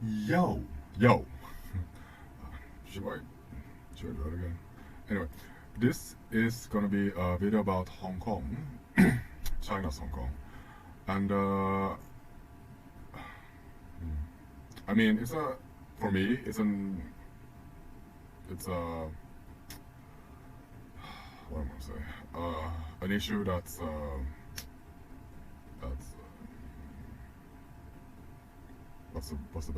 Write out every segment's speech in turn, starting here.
Yo, yo. should I should I do it again? Anyway, this is gonna be a video about Hong Kong, China's Hong Kong, and I mean it's a for me it's a what am I gonna say an issue that's what's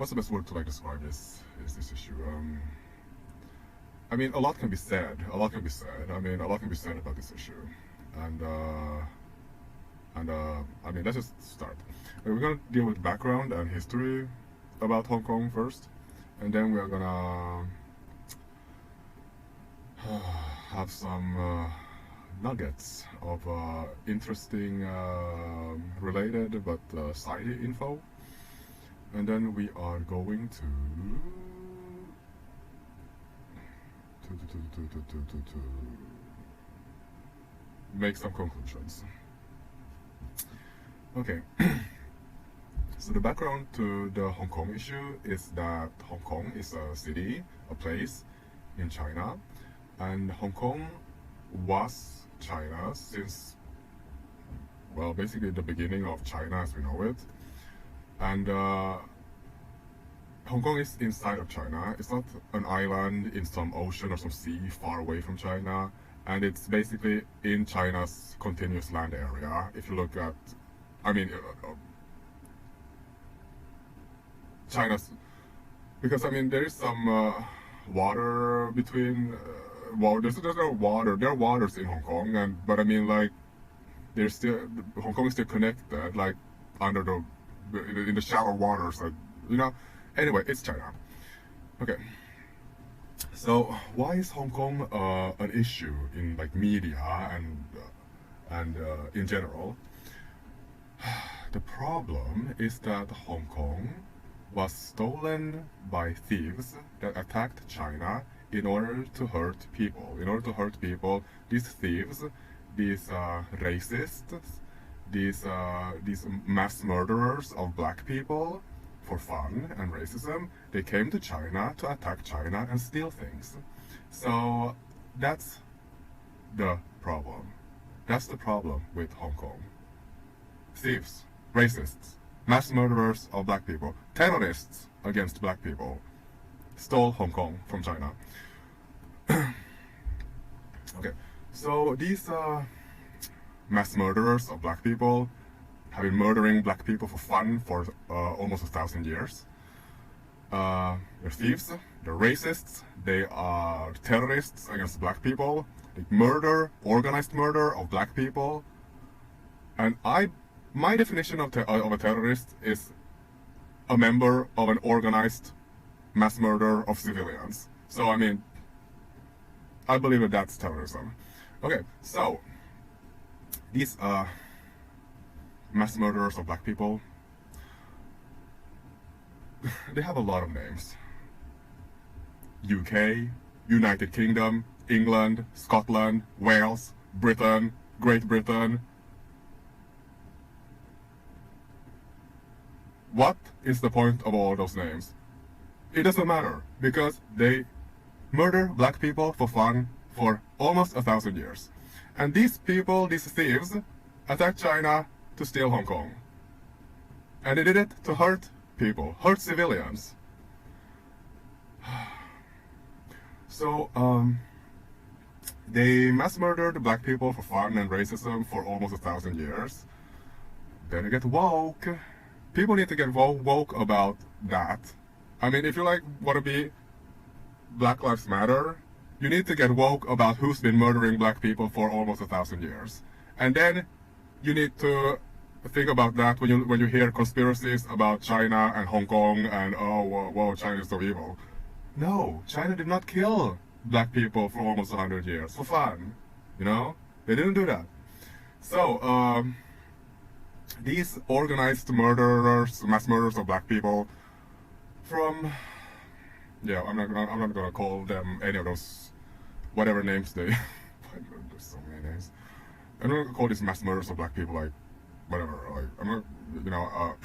the best word to like describe this issue? I mean, a lot can be said. A lot can be said. I mean, a lot can be said about this issue, and I mean, let's just start. We're gonna deal with background and history about Hong Kong first, and then we're gonna have some nuggets of interesting related but side info, and then we are going to make some conclusions. Okay. So the background to the Hong Kong issue is that Hong Kong is a city, a place in China, and Hong Kong was China since, well, basically the beginning of China as we know it. And Hong Kong is inside of China. It's not an island in some ocean or some sea far away from China. And it's basically in China's continuous land area. If you look at, I mean, China's, because I mean, there is some water between, well, there's no water. There are waters in Hong Kong, but I mean, like, there's still, Hong Kong is still connected, like, under in the shallow waters, like, you know. Anyway, it's China. Okay. So why is Hong Kong an issue in like media and in general? The problem is that Hong Kong was stolen by thieves that attacked China in order to hurt people. In order to hurt people, these thieves, these racists, these mass murderers of black people, for fun and racism, they came to China to attack China and steal things. So that's the problem. That's the problem with Hong Kong. Thieves, racists, mass murderers of black people, terrorists against black people stole Hong Kong from China. Okay, so these mass murderers of black people have been murdering black people for fun for almost 1,000 years. They're thieves, they're racists, they are terrorists against black people, they murder, organized murder of black people. And my definition of a terrorist is a member of an organized mass murder of civilians. So I mean, I believe that that's terrorism. Okay, so these mass murderers of black people, they have a lot of names. UK, United Kingdom, England, Scotland, Wales, Britain, Great Britain. What is the point of all those names? It doesn't matter, because they murder black people for fun for almost 1,000 years. And these people, these thieves, attacked China to steal Hong Kong. And they did it to hurt people, hurt civilians. So, they mass murdered black people for fun and racism for almost 1,000 years. Then they get woke. People need to get woke about that. I mean, if you like want to be Black Lives Matter, you need to get woke about who's been murdering black people for almost 1,000 years. And then you need to think about that when you hear conspiracies about China and Hong Kong and oh whoa, China is so evil. No, China did not kill black people for almost 100 years for fun. You know, they didn't do that. So these organized murderers, mass murderers of black people, from I'm not gonna call them any of those whatever names they. There's so many names. I'm not gonna call these mass murders of black people like whatever. Like I'm not, you know.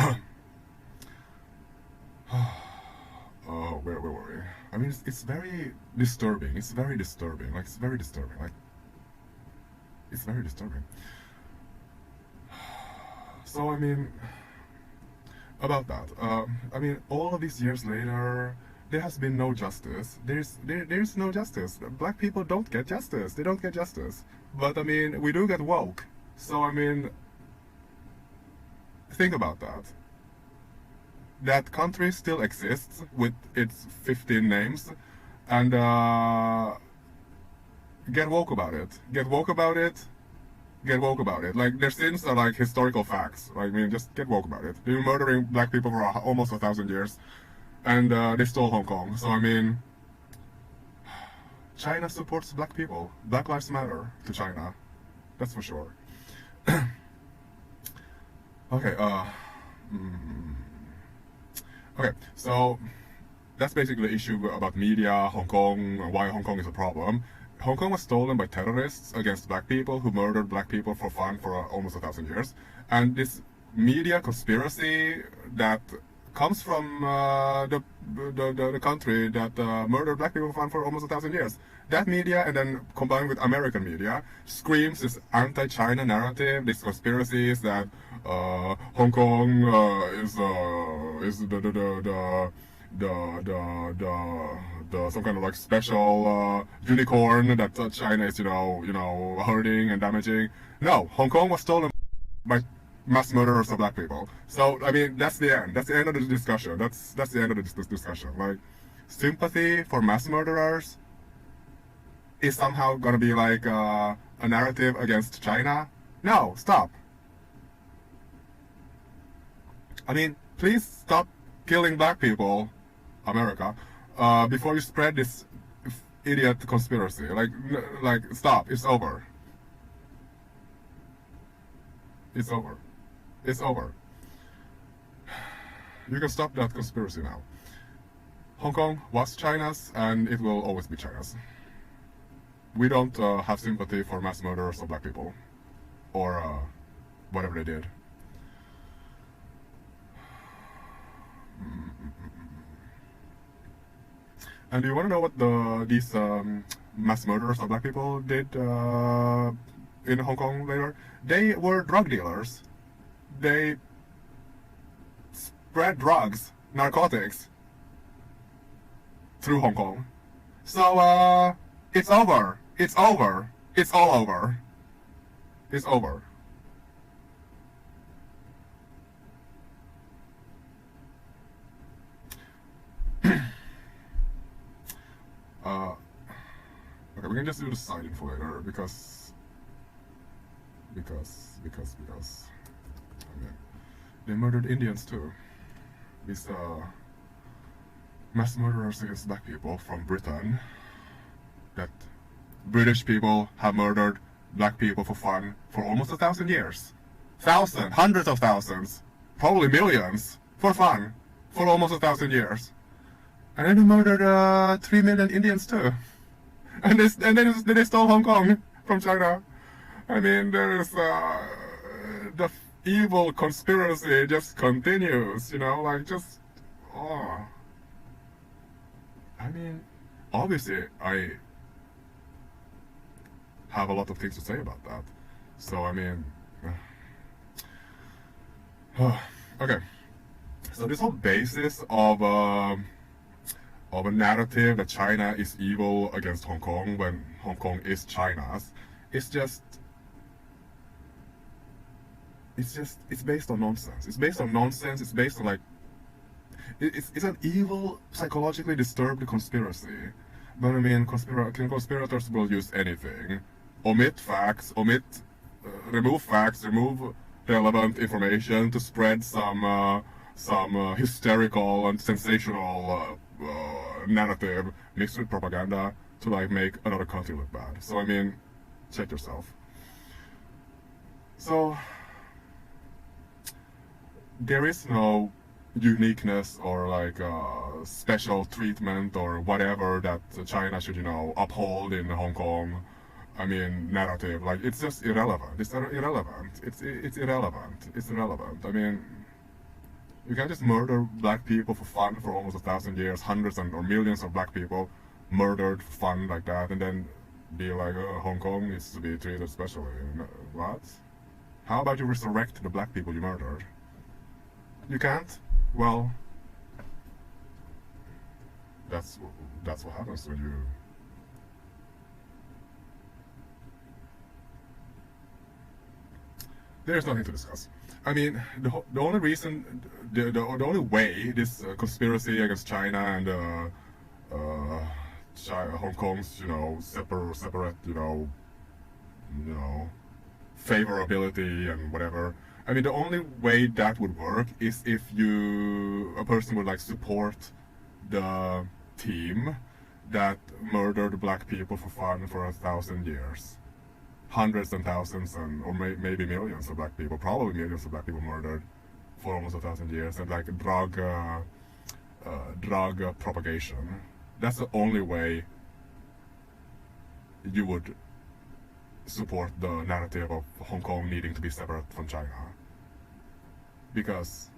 where were we? I mean, it's very disturbing. It's very disturbing. Like, it's very disturbing. Like, it's very disturbing. So, I mean, about that. I mean, all of these years later, there has been no justice. There's no justice. Black people don't get justice. They don't get justice. But, I mean, we do get woke. So, I mean, think about that. That country still exists with its 15 names, and get woke about it. Get woke about it. Get woke about it. Like, their sins are like historical facts. Like, I mean, just get woke about it. They've been murdering black people for almost 1,000 years, and they stole Hong Kong. So, I mean, China supports black people. Black Lives Matter to China. That's for sure. Okay, okay, so that's basically the issue about media, Hong Kong, why Hong Kong is a problem. Hong Kong was stolen by terrorists against black people who murdered black people for fun for almost 1,000 years. And this media conspiracy that comes from the country that murdered black people for fun for almost 1,000 years. That media, and then combined with American media, screams this anti-China narrative, these conspiracies that Hong Kong is some kind of like special unicorn that China is, you know, hurting and damaging. No, Hong Kong was stolen by mass murderers of black people. So, I mean, that's the end. That's the end of the discussion. That's the end of this discussion. Like, sympathy for mass murderers is somehow gonna be like a narrative against China. No, stop. I mean, please stop killing black people, America, before you spread this idiot conspiracy. Like, stop. It's over. It's over. It's over. You can stop that conspiracy now. Hong Kong was China's, and it will always be China's. We don't have sympathy for mass murderers of black people, or whatever they did. And do you want to know what these mass murderers of black people did in Hong Kong later? They were drug dealers. They spread drugs, narcotics, through Hong Kong. So, it's over. It's over. It's all over. It's over. Okay, we can just do the side info later because I mean, they murdered Indians too. These mass murderers against black people from Britain. That British people have murdered black people for fun for almost 1,000 years. Hundreds of thousands, probably millions, for fun, for almost 1,000 years. And then they murdered 3 million Indians too. And then they stole Hong Kong from China. I mean, there's the evil conspiracy just continues, you know, like just, oh. I mean, obviously, I have a lot of things to say about that. So, I mean, okay. So this whole basis of a narrative that China is evil against Hong Kong when Hong Kong is China's, it's based on nonsense. It's based on nonsense. It's based on like, it's an evil, psychologically disturbed conspiracy. But I mean, conspirators will use anything. Omit facts, remove facts, remove relevant information to spread some hysterical and sensational narrative mixed with propaganda to like make another country look bad. So I mean, check yourself. So there is no uniqueness or like special treatment or whatever that China should, you know, uphold in Hong Kong. I mean, narrative, like, it's just irrelevant. It's irrelevant. It's irrelevant. It's irrelevant. I mean, You can't just murder black people for fun for almost 1,000 years, hundreds or millions of black people murdered for fun like that, and then be like, oh, Hong Kong needs to be treated specially. What? How about you resurrect the black people you murdered? You can't? Well, that's what happens when you... There's nothing to discuss. I mean, the only reason, the only way this conspiracy against China and Hong Kong's, separate, favorability and whatever. I mean, the only way that would work is if a person would like support the team that murdered black people for fun for 1,000 years. Hundreds and thousands or maybe millions of black people, probably millions of black people murdered for almost 1,000 years, and like drug propagation. That's the only way you would support the narrative of Hong Kong needing to be separate from China. Because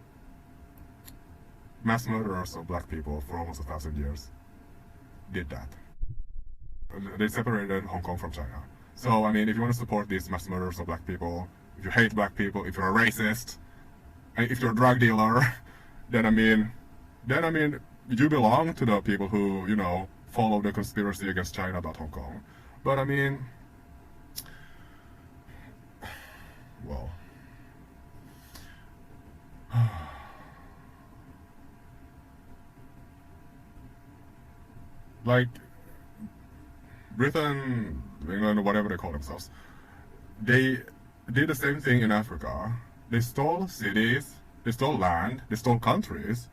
mass murderers of black people for almost 1,000 years did that. They separated Hong Kong from China. So, I mean, if you want to support these mass murderers of black people, if you hate black people, if you're a racist, and if you're a drug dealer, then I mean, you belong to the people who, follow the conspiracy against China about Hong Kong. But I mean, well, like, Britain, England, whatever they call themselves, they did the same thing in Africa. They stole cities, they stole land, they stole countries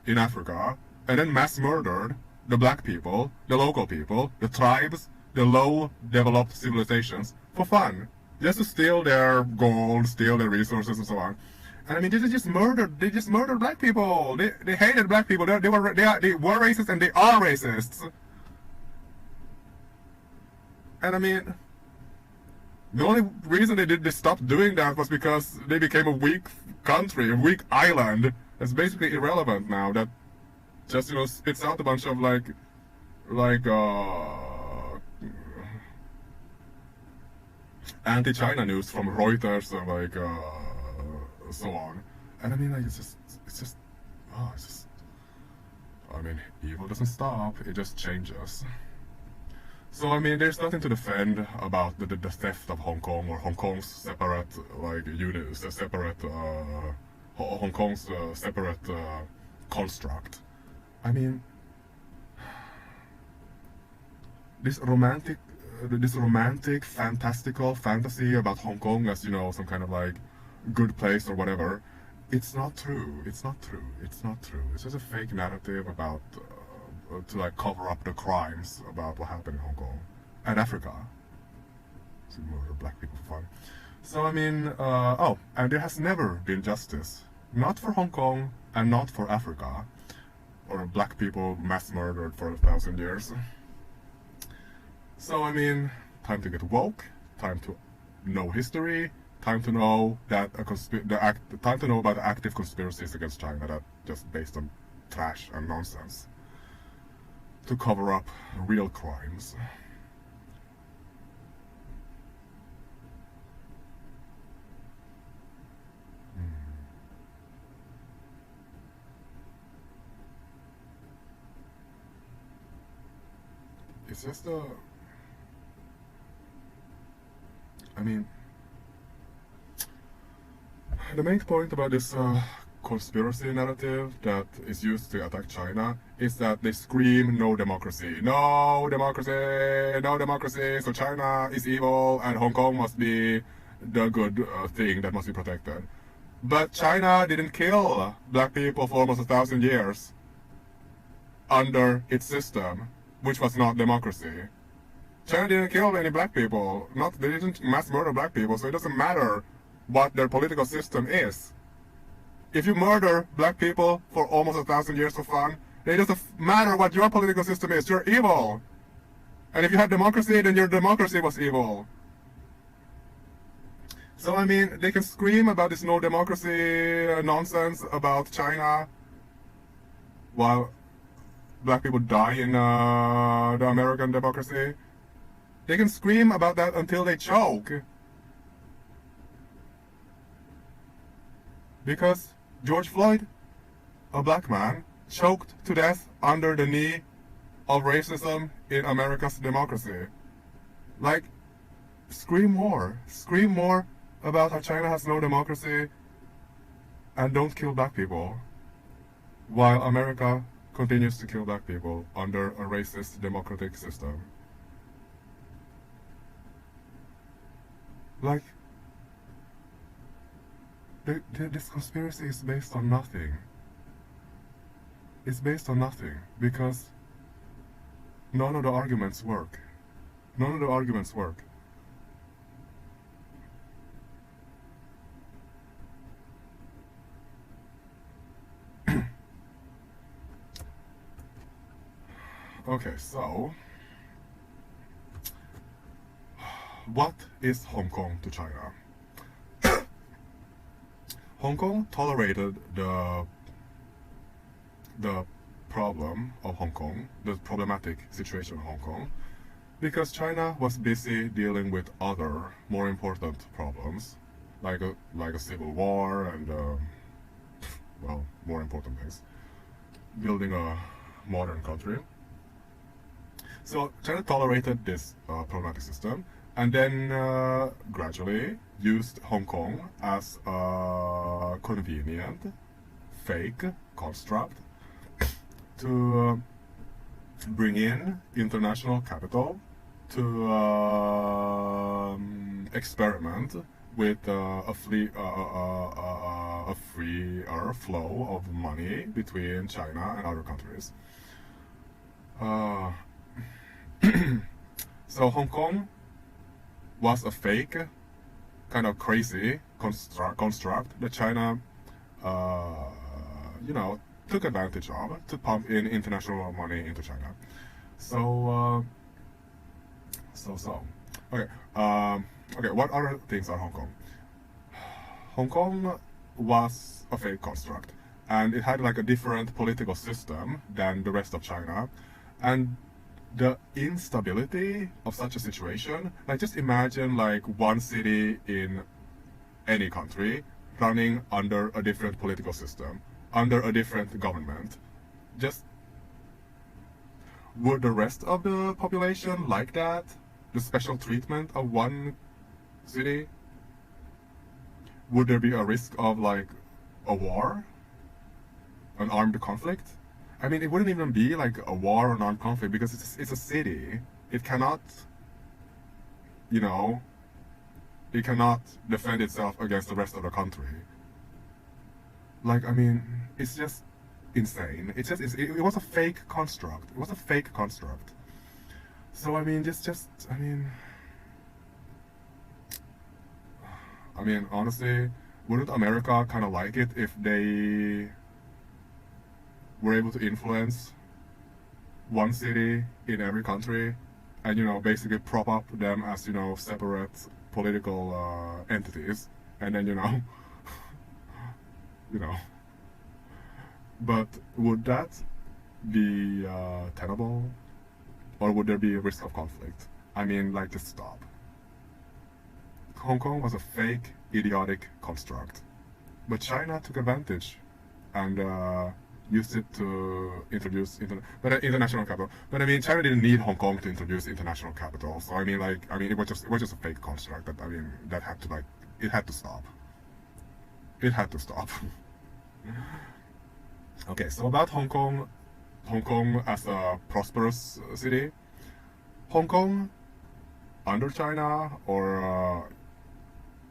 in Africa, and then mass murdered the black people, the local people, the tribes, the low-developed civilizations for fun, just to steal their gold, steal their resources, and so on. And I mean, they just murdered black people. They hated black people. They were racist, and they are racists. And I mean, the only reason they stopped doing that was because they became a weak country, a weak island that's basically irrelevant now, that just, spits out a bunch of anti-China news from Reuters and so on. And I mean, like, it's just, I mean, evil doesn't stop, it just changes. So, I mean, there's nothing to defend about the theft of Hong Kong or Hong Kong's separate, Hong Kong's separate construct. I mean, this romantic, fantastical fantasy about Hong Kong as, some kind of like good place or whatever, it's not true. It's not true. It's not true. It's just a fake narrative about to like cover up the crimes about what happened in Hong Kong and Africa. To murder black people for fun. So I mean, and there has never been justice, not for Hong Kong and not for Africa, or black people mass murdered for 1,000 years. So I mean, time to get woke, time to know history, time to know that time to know about the active conspiracies against China that just based on trash and nonsense to cover up real crimes. It's just I mean, the main point about this conspiracy narrative that is used to attack China is that they scream no democracy, no democracy, no democracy, so China is evil and Hong Kong must be the good thing that must be protected. But China didn't kill black people for almost 1,000 years under its system, which was not democracy. China didn't kill any black people, they didn't mass murder black people, so it doesn't matter what their political system is. If you murder black people for almost 1,000 years for fun, it doesn't matter what your political system is, you're evil. And if you had democracy, then your democracy was evil. So I mean, they can scream about this no democracy nonsense about China, while black people die in the American democracy. They can scream about that until they choke. Because George Floyd, a black man, choked to death under the knee of racism in America's democracy. Like, scream more about how China has no democracy and don't kill black people, while America continues to kill black people under a racist democratic system. Like, this conspiracy is based on nothing. It's based on nothing because none of the arguments work. None of the arguments work. Okay, so what is Hong Kong to China? Hong Kong tolerated the problem of Hong Kong, the problematic situation of Hong Kong, because China was busy dealing with other more important problems, like a civil war and well, more important things, building a modern country. So China tolerated this problematic system, and then gradually used Hong Kong as a convenient, fake construct to bring in international capital to experiment with a freer flow of money between China and other countries. So Hong Kong was a fake, kind of crazy construct that China, you know, took advantage of to pump in international money into China. So, okay. Okay, what other things are Hong Kong? Hong Kong was a fake construct, and it had like a different political system than the rest of China, and the instability of such a situation, like just imagine like one city in any country running under a different political system, under a different government. Just, would the rest of the population like that? The special treatment of one city? Would there be a risk of like a war? An armed conflict? I mean, it wouldn't even be like a war or non-conflict because it's a city. It cannot, you know, it cannot defend itself against the rest of the country. Like, I mean, it's just insane. It was a fake construct. It was a fake construct. So, I mean, I mean, honestly, wouldn't America kind of like it if they were able to influence one city in every country and, you know, basically prop up them as, you know, separate political entities, and then, you know, but would that be tenable, or would there be a risk of conflict? I mean, like, just stop. Hong Kong was a fake, idiotic construct, but China took advantage and used it to introduce international capital. But I mean, China didn't need Hong Kong to introduce international capital. So I mean, it was just a fake construct that, I mean, that had to, like, it had to stop. It had to stop. Okay, so about Hong Kong as a prosperous city. Hong Kong under China, or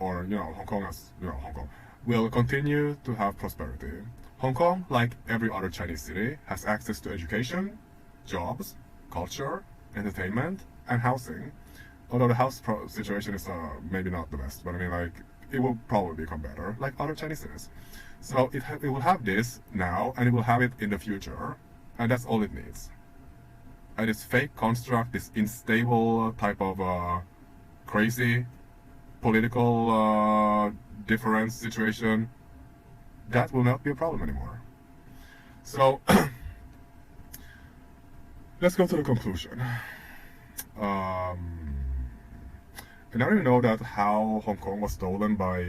you know, Hong Kong as, you know, Hong Kong will continue to have prosperity. Hong Kong, like every other Chinese city, has access to education, jobs, culture, entertainment, and housing. Although the house situation is maybe not the best, but I mean, like, it will probably become better, like other Chinese cities. So it will have this now, and it will have it in the future, and that's all it needs. And this fake construct, this unstable type of crazy political difference situation, that will not be a problem anymore. So let's go to the conclusion. And now you know that how Hong Kong was stolen by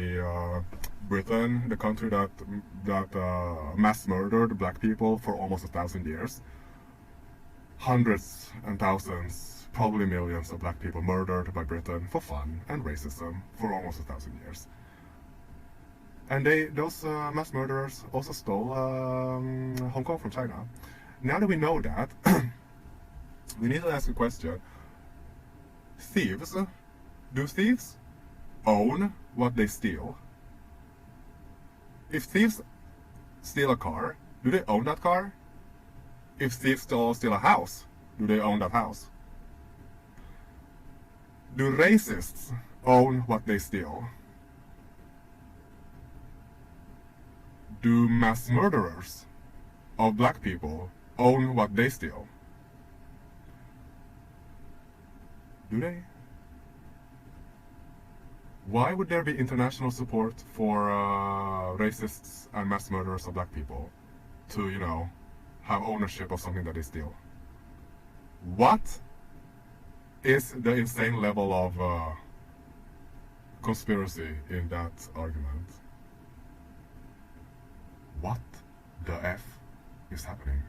Britain, the country that mass murdered black people for almost 1,000 years. Hundreds and thousands, probably millions of black people murdered by Britain for fun and racism for almost 1,000 years. And those mass murderers also stole Hong Kong from China. Now that we know that, we need to ask a question. Thieves, do thieves own what they steal? If thieves steal a car, do they own that car? If thieves steal a house, do they own that house? Do racists own what they steal? Do mass murderers of black people own what they steal? Do they? Why would there be international support for racists and mass murderers of black people to, you know, have ownership of something that they steal? What is the insane level of conspiracy in that argument? What the F is happening?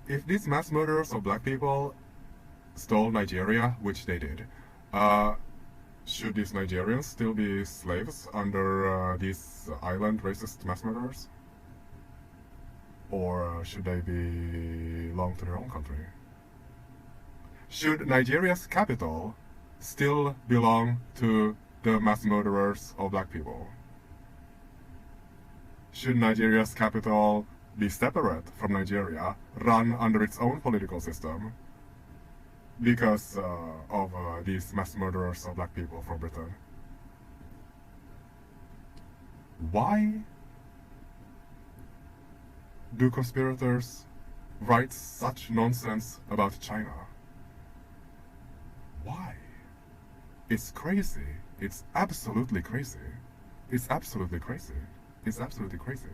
If these mass murderers of black people stole Nigeria, which they did, should these Nigerians still be slaves under these island racist mass murderers? Or should they belong to their own country? Should Nigeria's capital still belong to the mass murderers of black people? Should Nigeria's capital be separate from Nigeria, run under its own political system, because of these mass murderers of black people from Britain? Why do conspirators write such nonsense about China? Why? It's crazy. It's absolutely crazy. It's absolutely crazy. It's absolutely crazy.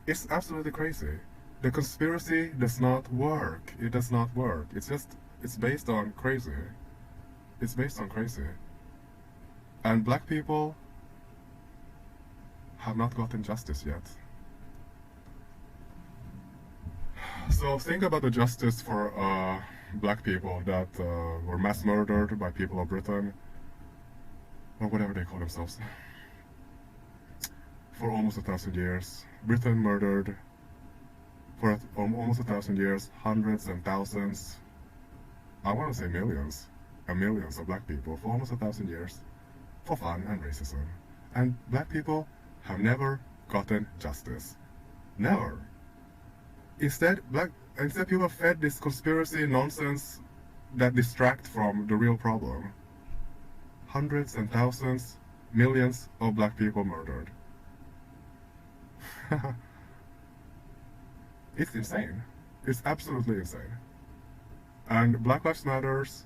It's absolutely crazy. The conspiracy does not work. It does not work. It's based on crazy. It's based on crazy. And black people have not gotten justice yet. So think about the justice for black people that were mass murdered by people of Britain, or whatever they call themselves, for almost 1,000 years. Britain murdered for almost 1,000 years hundreds and thousands, I want to say millions and millions of black people for almost 1,000 years for fun and racism. And black people have never gotten justice. Never. Instead, people are fed this conspiracy nonsense that distract from the real problem. Hundreds and thousands, millions of black people murdered. It's insane. It's absolutely insane. And Black Lives Matters.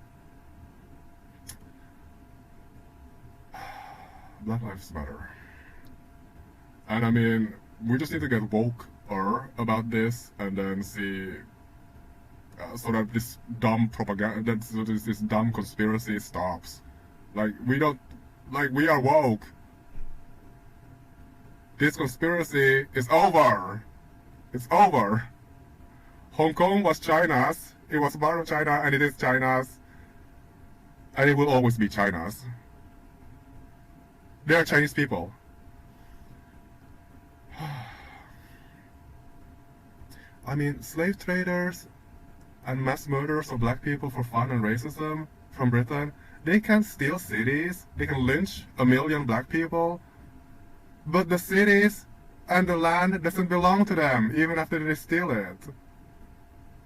Black Lives Matter. And I mean, we just need to get woke-er about this and then see so that this dumb propaganda, this dumb conspiracy stops. Like, we are woke. This conspiracy is over. It's over. Hong Kong was China's. It was part of China, and it is China's. And it will always be China's. They are Chinese people. I mean, slave traders and mass murderers of black people for fun and racism from Britain, they can steal cities, they can lynch 1 million black people, but the cities and the land doesn't belong to them, even after they steal it.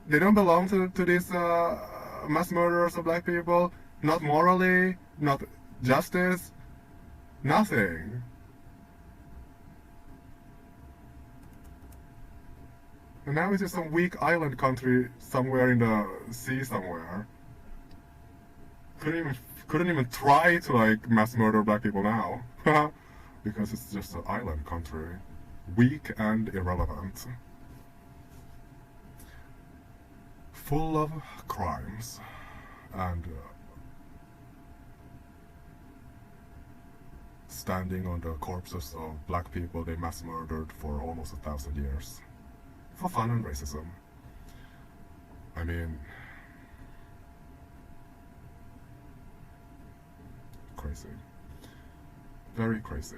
They don't belong to these mass murderers of black people, not morally, not justice, nothing. And now it's just some weak island country somewhere in the sea somewhere. Couldn't even couldn't even try to like mass murder black people now. Because it's just an island country. Weak and irrelevant. Full of crimes. And standing on the corpses of black people they mass murdered for almost 1,000 years. For fun and racism. I mean... crazy. Very crazy.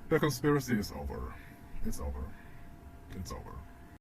The conspiracy is over. It's over. It's over.